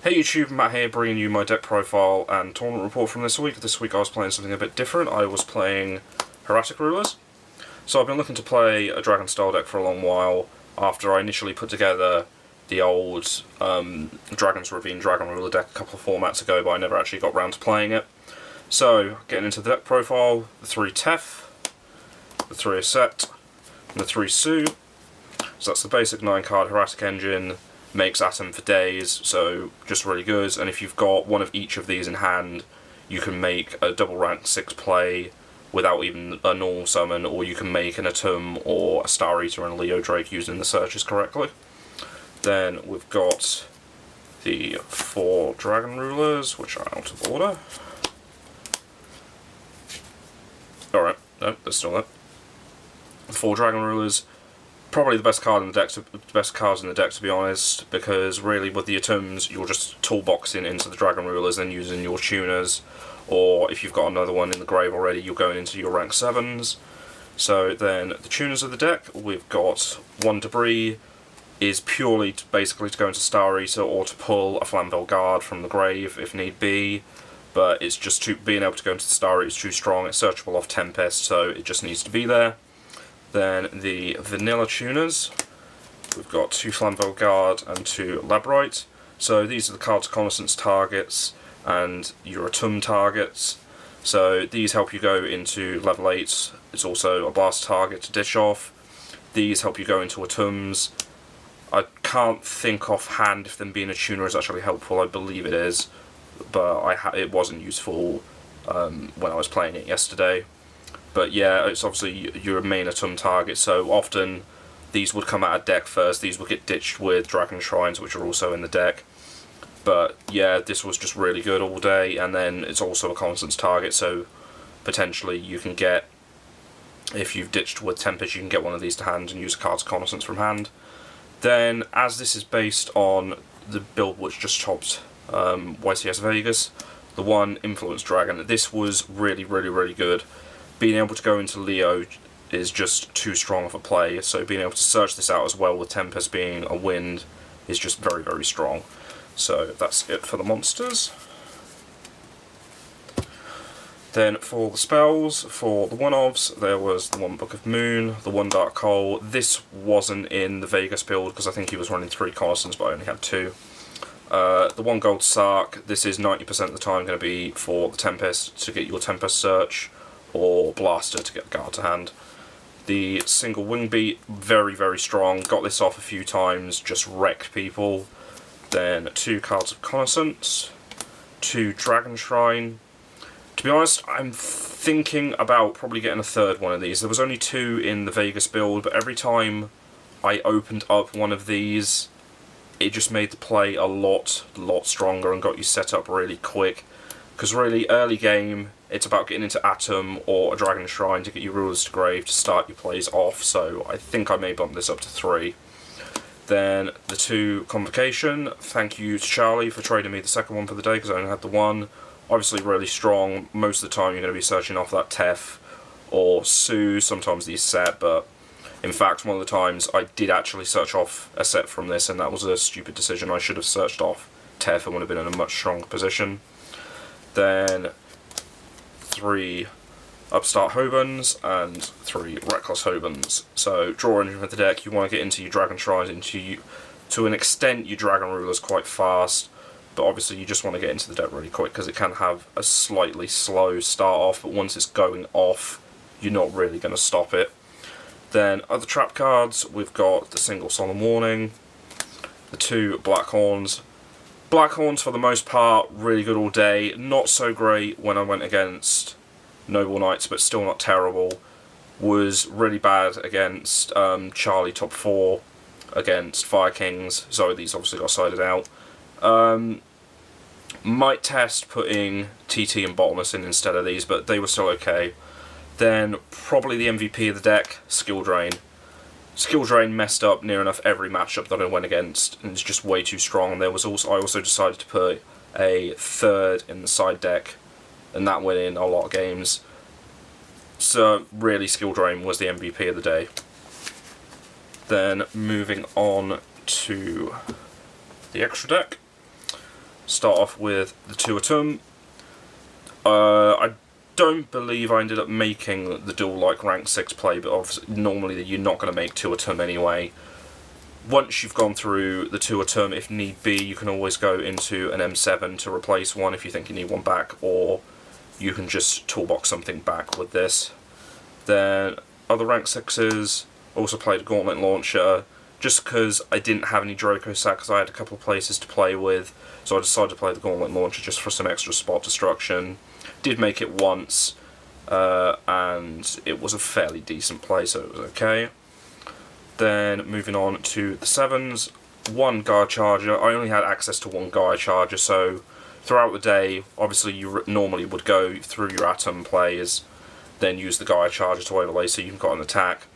Hey YouTube, Matt here, bringing you my deck profile and tournament report from this week. This week I was playing something a bit different. I was playing Hieratic Rulers. So I've been looking to play a Dragon style deck for a long while, after I initially put together the old Dragon's Ravine Dragon Ruler deck a couple of formats ago, but I never actually got round to playing it. So, getting into the deck profile, the 3 Tef, the 3 Aset, and the 3 Sue. So that's the basic 9 card Hieratic engine. Makes Atom for days, so just really good. And if you've got one of each of these in hand, you can make a double rank 6 play without even a normal summon, or you can make an Atom or a Star Eater and a Leo Drake using the searches correctly. Then we've got the 4 Dragon Rulers, which are out of order. Alright, no, they're still there. The 4 Dragon Rulers. Probably the best card in the deck, best cards in the deck to be honest, because really with the Atoms you're just toolboxing into the Dragon Rulers and using your tuners, or if you've got another one in the grave already, you're going into your rank 7s. So then the tuners of the deck, we've got 1 Debris, is purely basically to go into Star Eater or to pull a Flamvell Guard from the grave if need be, but it's just being able to go into the Star Eater is too strong. It's searchable off Tempest, so it just needs to be there. Then the vanilla tuners, we've got 2 Flamvell Guard and 2 Labrite. So these are the cards Reconnaissance targets and your Atom targets. So these help you go into level 8. It's also a blast target to dish off. These help you go into Atoms. I can't think offhand if them being a tuner is actually helpful. I believe it is, but it wasn't useful when I was playing it yesterday. But yeah, it's obviously your main Atom target, so often these would come out of deck first. These would get ditched with Dragon Shrines, which are also in the deck. But yeah, this was just really good all day, and then it's also a Reconnaissance target, so potentially you can get, if you've ditched with Tempest, you can get one of these to hand and use a card's Reconnaissance from hand. Then, as this is based on the build which just topped YCS Vegas, the 1 Influence Dragon, this was really good. Being able to go into Leo is just too strong of a play, so being able to search this out as well with Tempest being a wind is just very strong. So that's it for the monsters. Then for the spells, for the one-offs, there was the 1 Book of Moon, the 1 Dark Hole. This wasn't in the Vegas build because I think he was running 3 Reconnaissance, but I only had 2. The 1 Gold Sark, this is 90% of the time going to be for the Tempest to get your Tempest search, or Blaster to get the guard to hand. The single Wing Beat, very strong. Got this off a few times, just wrecked people. Then 2 cards of Reconnaissance, 2 Dragon Shrine. To be honest, I'm thinking about probably getting a 3rd one of these. There was only 2 in the Vegas build, but every time I opened up one of these, it just made the play a lot stronger and got you set up really quick. Because really, early game, it's about getting into Atom or a Dragon Shrine to get your Rulers to Grave to start your plays off, so I think I may bump this up to 3. Then the 2 Convocation, thank you to Charlie for trading me the 2nd one for the day because I only had the 1. Obviously really strong. Most of the time you're going to be searching off that Tef or Sue, sometimes the Aset, but in fact one of the times I did actually search off a set from this, and that was a stupid decision. I should have searched off Tef and would have been in a much stronger position. Then 3 Upstart Hobans and 3 Reckless Hobans. So draw engine for the deck, you want to get into your Dragon Shrines, to an extent your Dragon Rulers quite fast, but obviously you just want to get into the deck really quick because it can have a slightly slow start off, but once it's going off, you're not really going to stop it. Then other trap cards, we've got the single Solemn Warning, the 2 Black Horns. Black Horns, for the most part, really good all day. Not so great when I went against Noble Knights, but still not terrible. Was really bad against Charlie top 4, against Fire Kings, so these obviously got sided out. Might test putting TT and Bottomless in instead of these, but they were still okay. Then, probably the MVP of the deck, Skill Drain. Skill Drain messed up near enough every matchup that I went against, and it's just way too strong. I also decided to put a 3rd in the side deck, and that went in a lot of games. So really, Skill Drain was the MVP of the day. Then moving on to the extra deck. start off with the Tuatum. I don't believe I ended up making the dual like rank 6 play, but obviously normally you're not going to make Tuatum anyway. Once you've gone through the Tuatum, if need be, you can always go into an M7 to replace one if you think you need one back, or you can just toolbox something back with this. Then other rank 6s, also played a Gauntlet Launcher, just because I didn't have any Draco Sack, because I had a couple of places to play with, so I decided to play the Gauntlet Launcher just for some extra spot destruction. Did make it once, and it was a fairly decent play, so it was okay. Then moving on to the 7s, one Gaia Charger. I only had access to one Gaia Charger, so throughout the day, obviously you normally would go through your Atom plays, then use the Gaia Charger to overlay so you got an attack.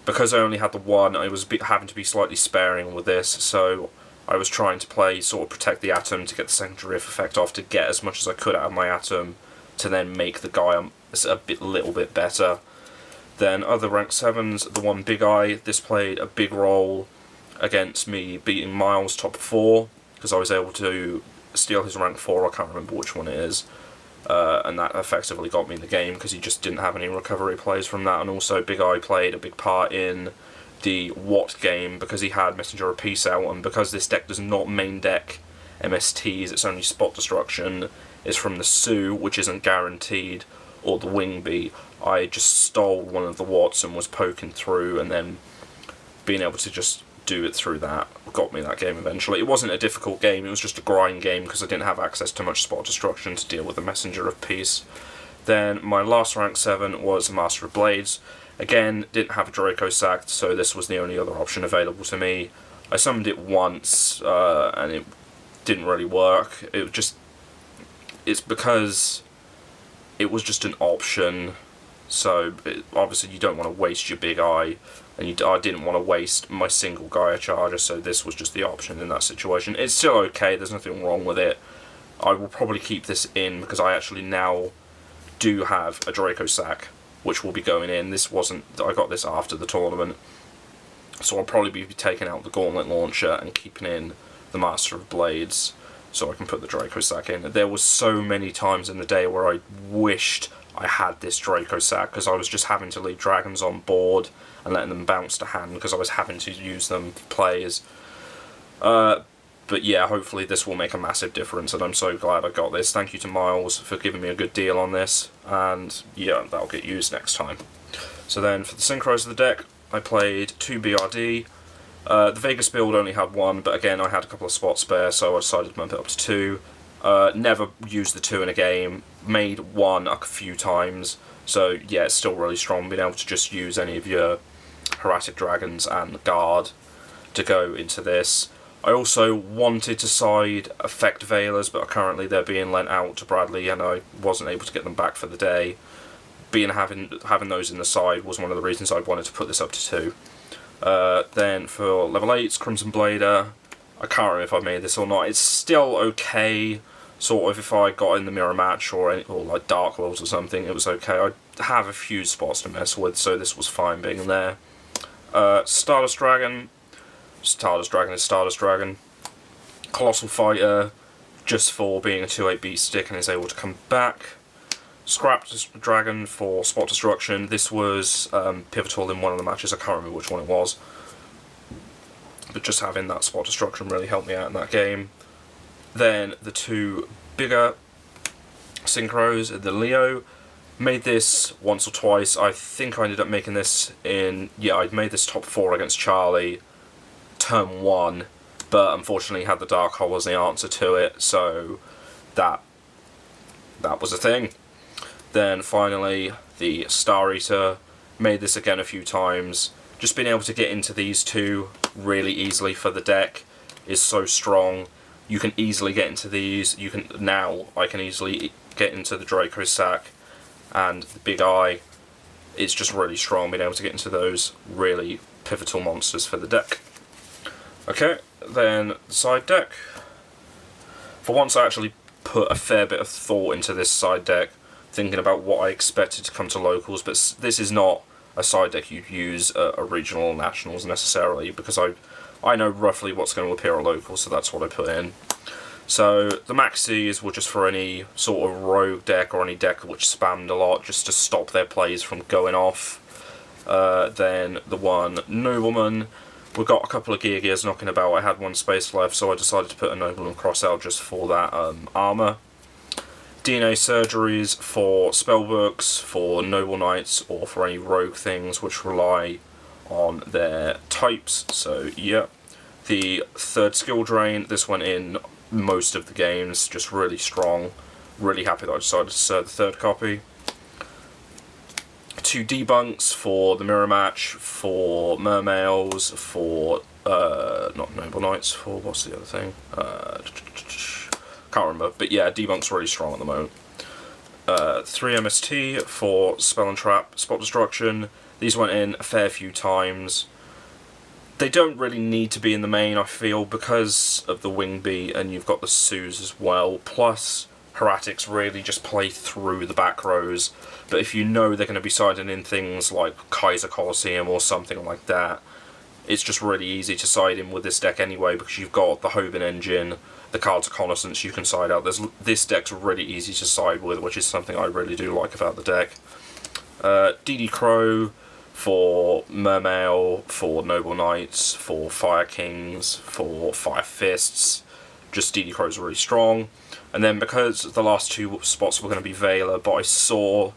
Because I only had the one, I was having to be slightly sparing with this, so I was trying to play sort of protect the Atom to get the secondary effect off, to get as much as I could out of my Atom, to then make the Gaia little bit better. Then other rank 7s, the one Big Eye, this played a big role against me beating Miles top 4, because I was able to steal his rank 4, I can't remember which one it is, and that effectively got me the game, because he just didn't have any recovery plays from that. And also Big Eye played a big part in the Watt game, because he had Messenger of Peace out, and because this deck does not main deck MSTs, it's only spot destruction, is from the Sue, which isn't guaranteed, or the Wingby. I just stole one of the Watts and was poking through, and then being able to just do it through that got me that game eventually. It wasn't a difficult game, it was just a grind game because I didn't have access to much spot destruction to deal with the Messenger of Peace. Then my last rank 7 was Master of Blades. Again, didn't have a Draco sacked, so this was the only other option available to me. I summoned it once, and it didn't really work. It's because it was just an option, so obviously you don't want to waste your Big Eye, and I didn't want to waste my single Gaia Charger, so this was just the option in that situation. It's still okay, there's nothing wrong with it. I will probably keep this in because I actually now do have a Draco Sack, which will be going in. I got this after the tournament, so I'll probably be taking out the Gauntlet Launcher and keeping in the Master of Blades, so I can put the Draco Sack in. There was so many times in the day where I wished I had this Draco Sack, because I was just having to leave dragons on board and letting them bounce to hand, because I was having to use them for plays. But yeah, hopefully this will make a massive difference, and I'm so glad I got this. Thank you to Miles for giving me a good deal on this, and yeah, that'll get used next time. So then for the Syncos of the deck, I played 2 BRD. The Vegas build only had 1, but again I had a couple of spots spare, so I decided to bump it up to 2. Never used the 2 in a game, made 1 a few times, so yeah, it's still really strong being able to just use any of your Hieratic Dragons and Guard to go into this. I also wanted to side Effect Veilers, but currently they're being lent out to Bradley and I wasn't able to get them back for the day. Having those in the side was one of the reasons I wanted to put this up to 2. Then for level 8's Crimson Blader, I can't remember if I made this or not. It's still okay, sort of. If I got in the mirror match or like Dark Worlds or something, it was okay. I have a few spots to mess with, so this was fine being there. Stardust Dragon. Stardust Dragon is Stardust Dragon. Colossal Fighter, just for being a 2/8 beat stick and is able to come back. Scrapped Dragon for spot destruction. This was pivotal in one of the matches. I can't remember which one it was, but just having that spot destruction really helped me out in that game. Then the 2 bigger Syncos, the Leo, made this once or twice. I think I ended up making this I made this top 4 against Charlie turn 1, but unfortunately had the Dark Hole as the answer to it, so that was a thing. Then finally the Star Eater, made this again a few times. Just being able to get into these 2 really easily for the deck is so strong. You can easily get into these. I can easily get into the Draco Sack and the Big Eye. It's just really strong being able to get into those really pivotal monsters for the deck. Okay, then the side deck. For once I actually put a fair bit of thought into this side deck, thinking about what I expected to come to locals, but this is not a side deck you'd use at regional or nationals necessarily, because I know roughly what's going to appear at locals, so that's what I put in. So the maxis were just for any sort of rogue deck or any deck which spammed a lot, just to stop their plays from going off. Then the one nobleman, we got a couple of gears knocking about. I had one space left, so I decided to put a nobleman cross out just for that armour. DNA surgeries for spellbooks, for noble knights, or for any rogue things which rely on their types. So yeah, the third skill drain, this went in most of the games, just really strong. Really happy that I decided to serve the third copy. 2 debunks for the mirror match, for mermails, for not noble knights, for what's the other thing? Can't remember, but yeah, debunk's really strong at the moment. 3 MST for spell and trap, spot destruction. These went in a fair few times. They don't really need to be in the main, I feel, because of the wing beat, and you've got the Sues as well. Plus, Hieratics really just play through the back rows. But if you know they're going to be siding in things like Kaiser Colosseum or something like that, it's just really easy to side in with this deck anyway, because you've got the Hoban engine, the Cards of Connaissance you can side out. This deck's really easy to side with, which is something I really do like about the deck. DD Crow for Mermail, for Noble Knights, for Fire Kings, for Fire Fists. Just DD Crow's really strong. And then because the last 2 spots were going to be Veiler, but I saw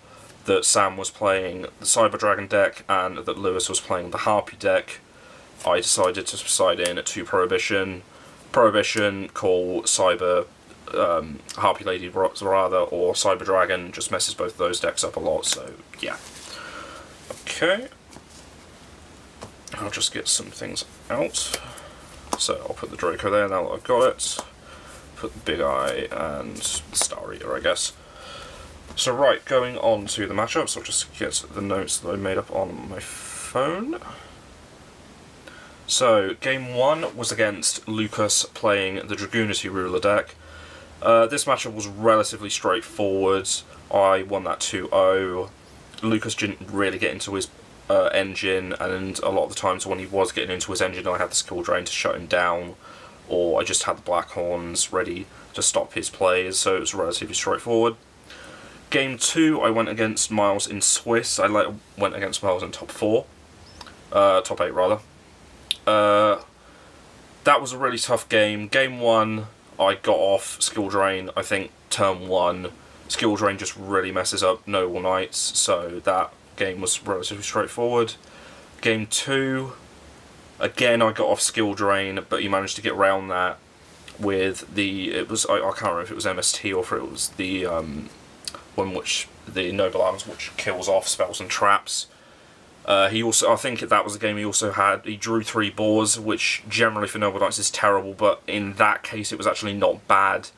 that Sam was playing the Cyber Dragon deck and that Lewis was playing the Harpy deck, I decided to side in 2 Prohibition. Prohibition, call Cyber Harpy Lady rather, or Cyber Dragon, just messes both of those decks up a lot, so yeah. Okay, I'll just get some things out. So I'll put the Draco there now that I've got it. Put the Big Eye and the Star Eater, I guess. So right, going on to the matchups, I'll just get the notes that I made up on my phone. So, game 1 was against Lucas playing the Dragoonity Ruler deck. This matchup was relatively straightforward. I won that 2-0. Lucas didn't really get into his engine, and a lot of the times when he was getting into his engine I had the skill drain to shut him down, or I just had the Black Horns ready to stop his plays, so it was relatively straightforward. Game 2 I went against Miles in Swiss. I went against Miles in top 4. Top 8 rather. That was a really tough game. Game 1 I got off skill drain, I think turn 1. Skill drain just really messes up Noble Knights, so that game was relatively straightforward. Game 2, again I got off skill drain, but you managed to get around that with the, I can't remember if it was MST or if it was the one which, the Noble Arms, which kills off spells and traps. He also, I think that was a game he drew 3 boars, which generally for Noble Knights is terrible, but in that case it was actually not bad,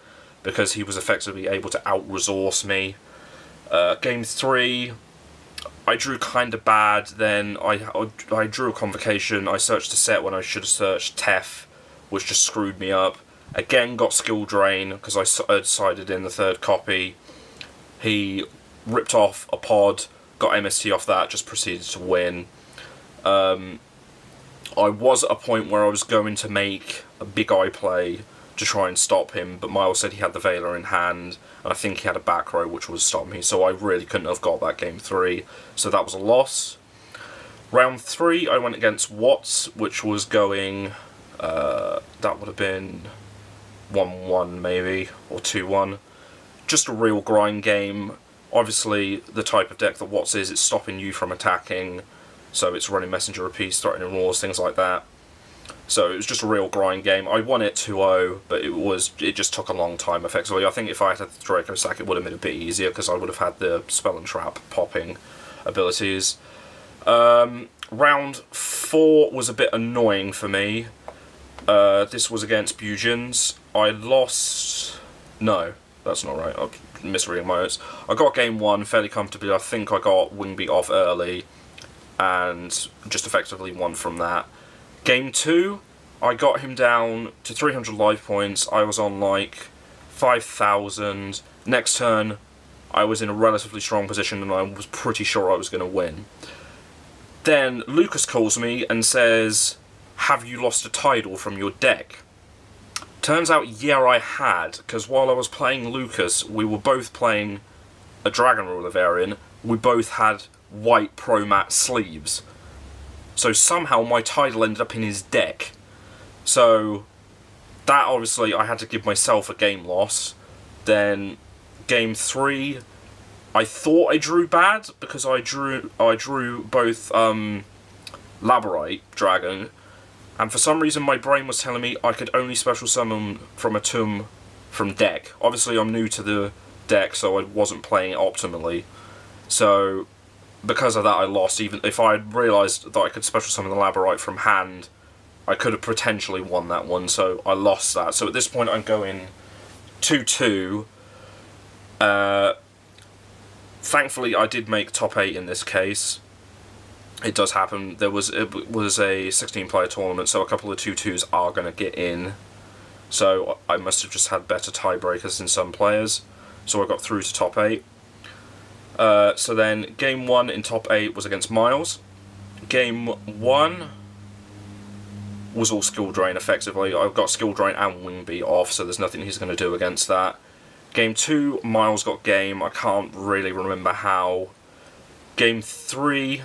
because he was effectively able to out-resource me. Game 3, I drew kind of bad, then I drew a Convocation, I searched a set when I should have searched Tef, which just screwed me up. Again got skill drain, because I decided in the third copy. He ripped off a pod, got MST off that, just proceeded to win. I was at a point where I was going to make a Big Eye play to try and stop him, but Miles said he had the Veiler in hand, and I think he had a back row which would stop me, so I really couldn't have got that game 3, so that was a loss. Round 3 I went against Watts, which was going, that would have been 1-1 maybe, or 2-1. Just a real grind game. Obviously, the type of deck that Watts is, it's stopping you from attacking, so it's running Messenger of Peace, threatening wars, things like that. So it was just a real grind game. I won it 2-0, but it just took a long time, effectively. I think if I had had the Draco sack, it would have been a bit easier, because I would have had the Spell and Trap popping abilities. Round 4 was a bit annoying for me. This was against Bugians. I lost... No, that's not right. I'm misreading my notes. I got game 1 fairly comfortably. I think I got Wingbeat off early, and just effectively won from that. Game 2, I got him down to 300 life points. I was on like 5,000. Next turn, I was in a relatively strong position and I was pretty sure I was going to win. Then Lucas calls me and says, "Have you lost a Tidal from your deck?" Turns out, yeah, I had, because while I was playing Lucas, we were both playing a Dragon Ruler variant. We both had white Pro Mat sleeves. So somehow my title ended up in his deck. So that, obviously, I had to give myself a game loss. Then game 3, I thought I drew bad because I drew both Labyrinth Dragon, and for some reason my brain was telling me I could only special summon from a tomb from deck. Obviously I'm new to the deck, so I wasn't playing it optimally. So because of that I lost. Even if I had realised that I could special summon the Labyrinth from hand, I could have potentially won that one, so I lost that. So at this point I'm going 2-2. Thankfully, I did make top 8 in this case. It does happen. It was a 16-player tournament, so a couple of 2-2s are going to get in. So I must have just had better tiebreakers than some players. So I got through to top 8. So then, game 1 in top 8 was against Miles. Game 1 was all skill drain, effectively. I've got skill drain and wing beat off, so there's nothing he's going to do against that. Game 2, Miles got game. I can't really remember how. Game 3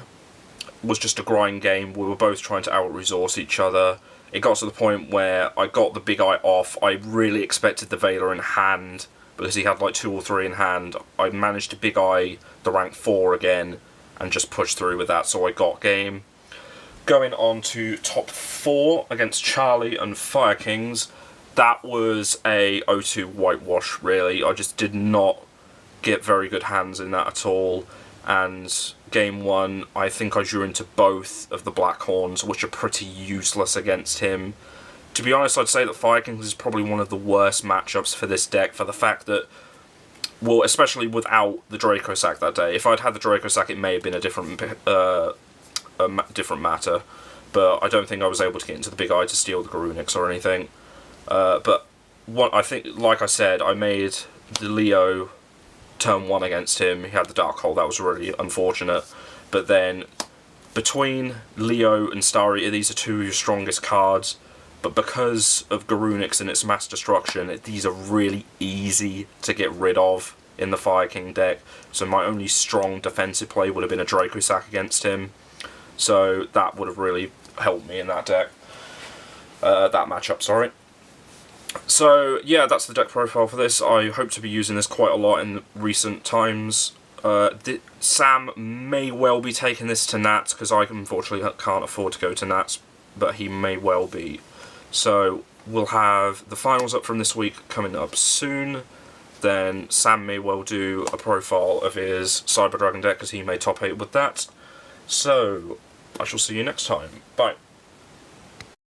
was just a grind game. We were both trying to out-resource each other. It got to the point where I got the big eye off. I really expected the Veiler in hand, because he had like 2 or 3 in hand. I managed to big eye the rank 4 again, and just pushed through with that, so I got game. Going on to top 4 against Charlie and Fire Kings. That was a 0-2 whitewash, really. I just did not get very good hands in that at all. And game 1, I think I drew into both of the Black Horns, which are pretty useless against him. To be honest, I'd say that Fire Kings is probably one of the worst matchups for this deck, for the fact that, well, especially without the Draco Sack that day. If I'd had the Draco Sack, it may have been a different matter. But I don't think I was able to get into the Big Eye to steal the Garunix or anything. But what I think, like I said, I made the Leo turn 1 against him. He had the Dark Hole. That was really unfortunate. But then between Leo and Starry, these are 2 of your strongest cards. But because of Garunix and its mass destruction, these are really easy to get rid of in the Fire King deck. So my only strong defensive play would have been a Draco Sack against him. So that would have really helped me in that deck. That matchup, sorry. So, yeah, that's the deck profile for this. I hope to be using this quite a lot in recent times. Sam may well be taking this to Nats, because I unfortunately can't afford to go to Nats, but he may well be. So, we'll have the finals up from this week coming up soon. Then Sam may well do a profile of his Cyber Dragon deck, because he may top 8 with that. So, I shall see you next time. Bye.